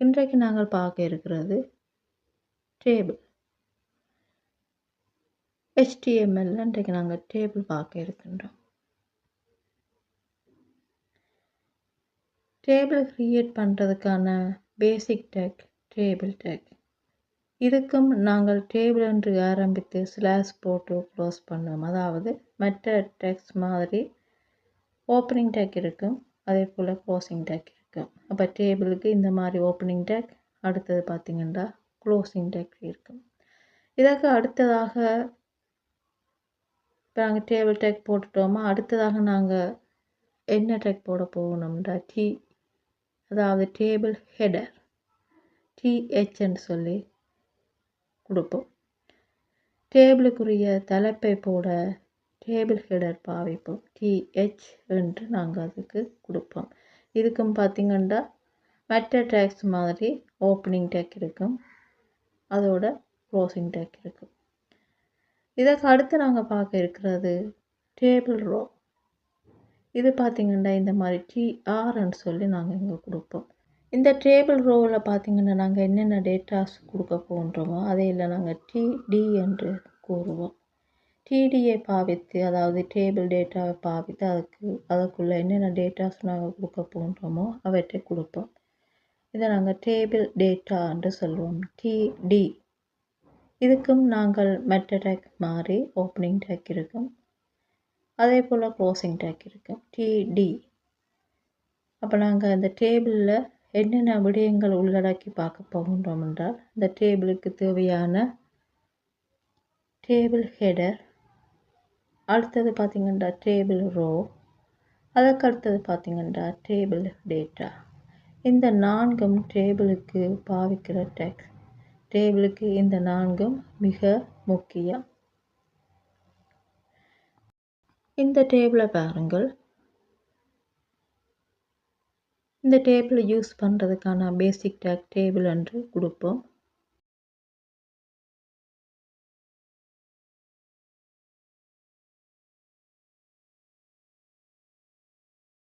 இன்றைக்கு நாங்கள் பார்க்க இருக்கிறது டேபிள். HTML இன்றைக்கு நாங்கள் டேபிள் பார்க்க இருக்கின்றோம். டேபிள் கிரியேட் பண்ணுறதுக்கான பேசிக் டேக் டேபிள் டேக். இதுக்கும் நாங்கள் டேபிள் என்று ஆரம்பித்து ஸ்லாஷ் போட்டு க்ளோஸ் பண்ணுவோம். அதாவது மற்ற டேக்ஸ் மாதிரி ஓப்பனிங் டேக் இருக்கும், அதே போல் க்ளோசிங் டேக் இருக்கும். அப்போ டேபிளுக்கு இந்த மாதிரி ஓப்பனிங் டேக், அடுத்தது பார்த்திங்கன்னா க்ளோசிங் டேக் இருக்கும். இதற்கு அடுத்ததாக இப்போ நாங்கள் டேபிள் டேக் போட்டுட்டோமா, அடுத்ததாக நாங்கள் என்ன டேக் போட போகணும்டா அதாவது டேபிள் ஹெடர் THன்னு சொல்லி கொடுப்போம். டேபிளுக்குரிய தலைப்பை போட டேபிள் ஹெடர் பாவிப்போம். TH என்று நாங்கள் அதுக்கு கொடுப்போம். இதுக்கும் பார்த்திங்கன்னா மற்ற டேக்ஸ் மாதிரி ஓப்பனிங் டேக் இருக்கும், அதோட க்ளோசிங் டேக் இருக்கும். இதற்கு அடுத்து நாங்கள் பார்க்க இருக்கிறது டேபிள் ரோ. இது பார்த்திங்கன்னா இந்த மாதிரி TRன்னு சொல்லி நாங்கள் இங்கே கொடுப்போம். இந்த டேபிள் ரோவில் பார்த்திங்கன்னா நாங்கள் என்னென்ன டேட்டாஸ் கொடுக்க போன்றோமோ அதையில் நாங்கள் TD என்று கூறுவோம். TDயை பாவித்து, அதாவது டேபிள் டேட்டாவை பாவித்து அதுக்குள்ளே என்னென்ன டேட்டாஸ் நாங்கள் கொடுக்க போன்றோமோ அவற்றை கொடுப்போம். இதை நாங்கள் டேபிள் டேட்டா என்று சொல்லுவோம். TD. இதுக்கும் நாங்கள் மற்ற டேக் மாதிரி ஓப்பனிங் டேக் இருக்கும், அதே போல் க்ளோசிங் டேக் இருக்கும். TD. அப்போ நாங்கள் இந்த டேபிளில் என்னென்ன விடயங்கள் உள்ளடக்கி பார்க்க போகின்றோம் என்றால், இந்த டேபிளுக்கு தேவையான டேபிள் ஹெடர், அடுத்தது பார்த்திங்கன்னா டேபிள் ரோ, அதற்கு அடுத்தது பார்த்திங்கன்னா டேபிள் டேட்டா. இந்த 4ம் டேபிளுக்கு பாவிக்கிற டேக். டேபிளுக்கு இந்த 4ம் மிக முக்கியம். இந்த டேபிளை பாருங்கள். இந்த டேபிளை யூஸ் பண்ணுறதுக்கான பேசிக் டேக் டேபிள் என்று கொடுப்போம்.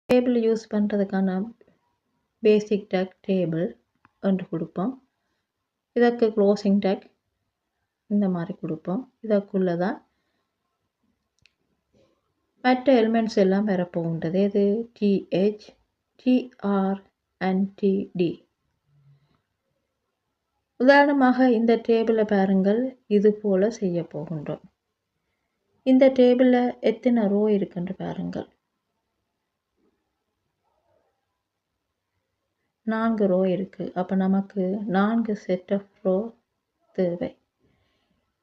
டேபிள் யூஸ் பண்ணுறதுக்கான பேசிக் டேக் டேபிள் என்று கொடுப்போம். இதற்கு க்ளோசிங் டேக் இந்த மாதிரி கொடுப்போம். இதற்குள்ளே தான் மற்ற எலிமெண்ட்ஸ் எல்லாம் வரப்போகின்றது. இது TH, TR and TD. உதாரணமாக இந்த டேபிளை பாருங்கள், இது போல் செய்ய போகின்றோம். இந்த டேபிளில் எத்தனை ரோ இருக்குன்னு பாருங்கள். 4 ரோ இருக்குது. அப்போ நமக்கு 4 செட் ஆஃப் ரோ தேவை.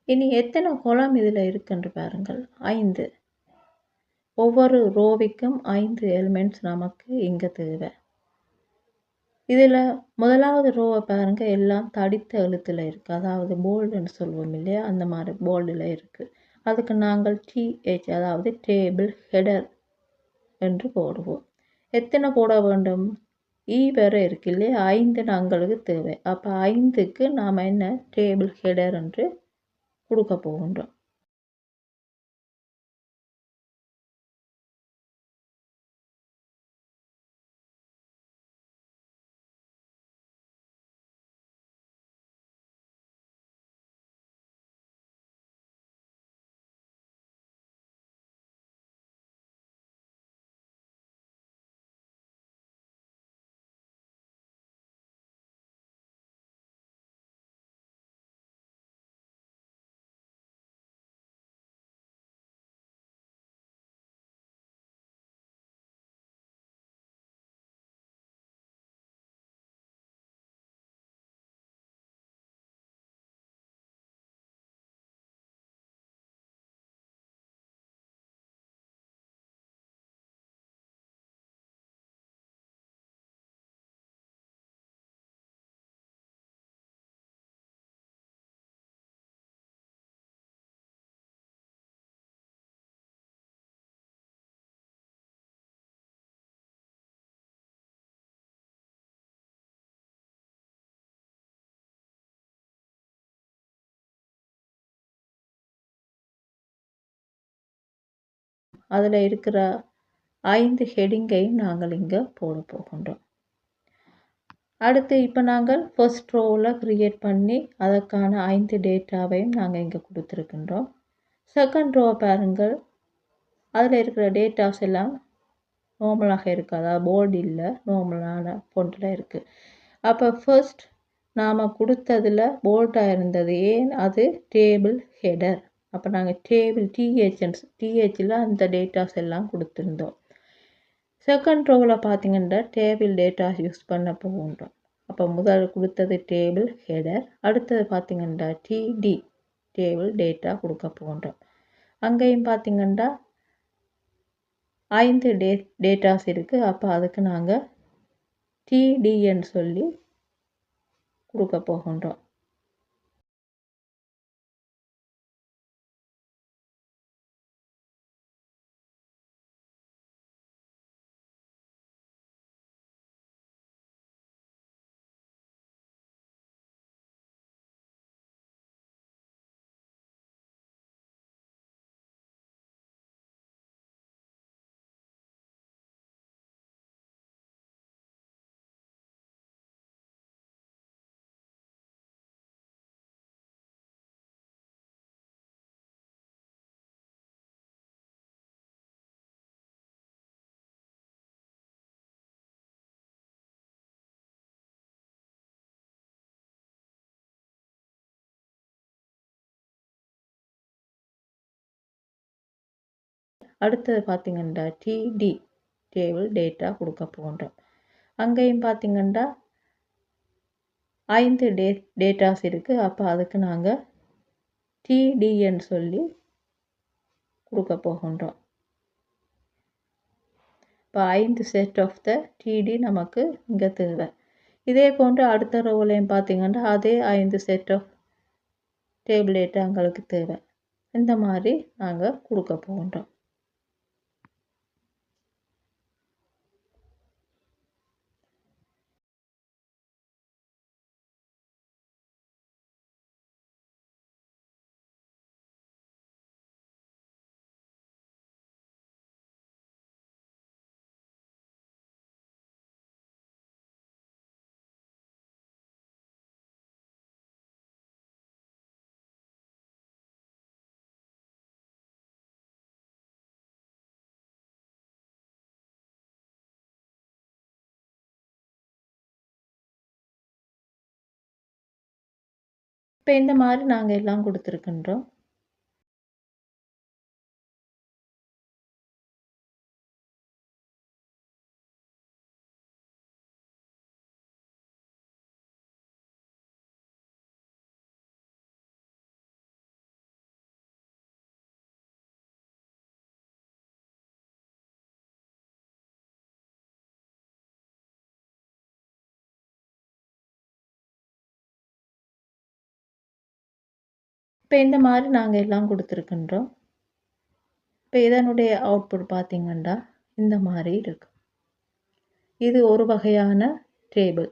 இனி எத்தனை காலம் இதில் இருக்குன்னு பாருங்கள். 5. ஒவ்வொரு ரோவிற்கும் 5 எலிமெண்ட்ஸ் நமக்கு இங்கே தேவை. இதில் முதலாவது ரோவை பாருங்கள், எல்லாம் தடித்த எழுத்தில் இருக்குது, அதாவது போல்டுன்னு சொல்லுவோம் இல்லையா, அந்த மாதிரி போல்டில் இருக்குது. அதுக்கு நாங்கள் TH, அதாவது டேபிள் ஹெடர் என்று போடுவோம். எத்தனை போட வேண்டும்? வரை இருக்கு இல்லையா, 5 நாங்களுக்கு தேவை. அப்போ 5க்கு நாம் என்ன டேபிள் ஹெடர் என்று கொடுக்க போகின்றோம். அதில் இருக்கிற 5 ஹெடிங்கையும் நாங்கள் இங்கே போட போகின்றோம். அடுத்து இப்போ நாங்கள் ஃபர்ஸ்ட் ரோவில் க்ரியேட் பண்ணி அதற்கான 5 டேட்டாவையும் நாங்கள் இங்கே கொடுத்துருக்கின்றோம். செகண்ட் ரோவை பாருங்கள், அதில் இருக்கிற டேட்டாஸ் எல்லாம் நார்மலாக இருக்குது, அதாவது போல்டு இல்லை, நார்மலான ஃபொண்ட்டில் இருக்குது. அப்போ ஃபர்ஸ்ட் நாம் கொடுத்ததில் போல்டாக இருந்தது, ஏன் அது டேபிள் ஹெடர். அப்போ நாங்கள் டேபிள் டிஹெச்சில் அந்த டேட்டாஸ் எல்லாம் கொடுத்துருந்தோம். செகண்ட் ரோவில் பார்த்தீங்கன்னா டேபிள் டேட்டாஸ் யூஸ் பண்ண போகின்றோம். அப்போ முதல் கொடுத்தது டேபிள் ஹெடர், அடுத்தது பார்த்தீங்கன்னா டிடி டேபிள் டேட்டா கொடுக்க போகின்றோம். அங்கேயும் பார்த்தீங்கன்னா 5 டேட்டாஸ் இருக்குது. அப்போ அதுக்கு நாங்கள் டிடின்னு சொல்லி கொடுக்க போகின்றோம். அடுத்தது பார்த்தீங்கன்னா டிடி டேபிள் டேட்டா கொடுக்க போகின்றோம். அங்கேயும் பார்த்தீங்கன்னா 5 டேட்டாஸ் இருக்குது. அப்போ அதுக்கு நாங்கள் டிடின்னு சொல்லி கொடுக்க போகின்றோம். இப்போ 5 செட் ஆஃப் த டிடி நமக்கு இங்கே தேவை. இதே போன்று அடுத்த ரோவிலையும் பார்த்தீங்கன்னா அதே 5 செட் ஆஃப் டேபிள் டேட்டா எங்களுக்கு தேவை. இந்த மாதிரி நாங்கள் கொடுக்க போகின்றோம். இப்போ இந்த மாதிரி நாங்கள் எல்லாம் கொடுத்துருக்கின்றோம். இப்போ இந்த மாதிரி நாங்கள் எல்லாம் கொடுத்துருக்கின்றோம். இப்போ இதனுடைய அவுட்புட் பார்த்தீங்கன்னா இந்த மாதிரி இருக்கு. இது ஒரு வகையான டேபிள்.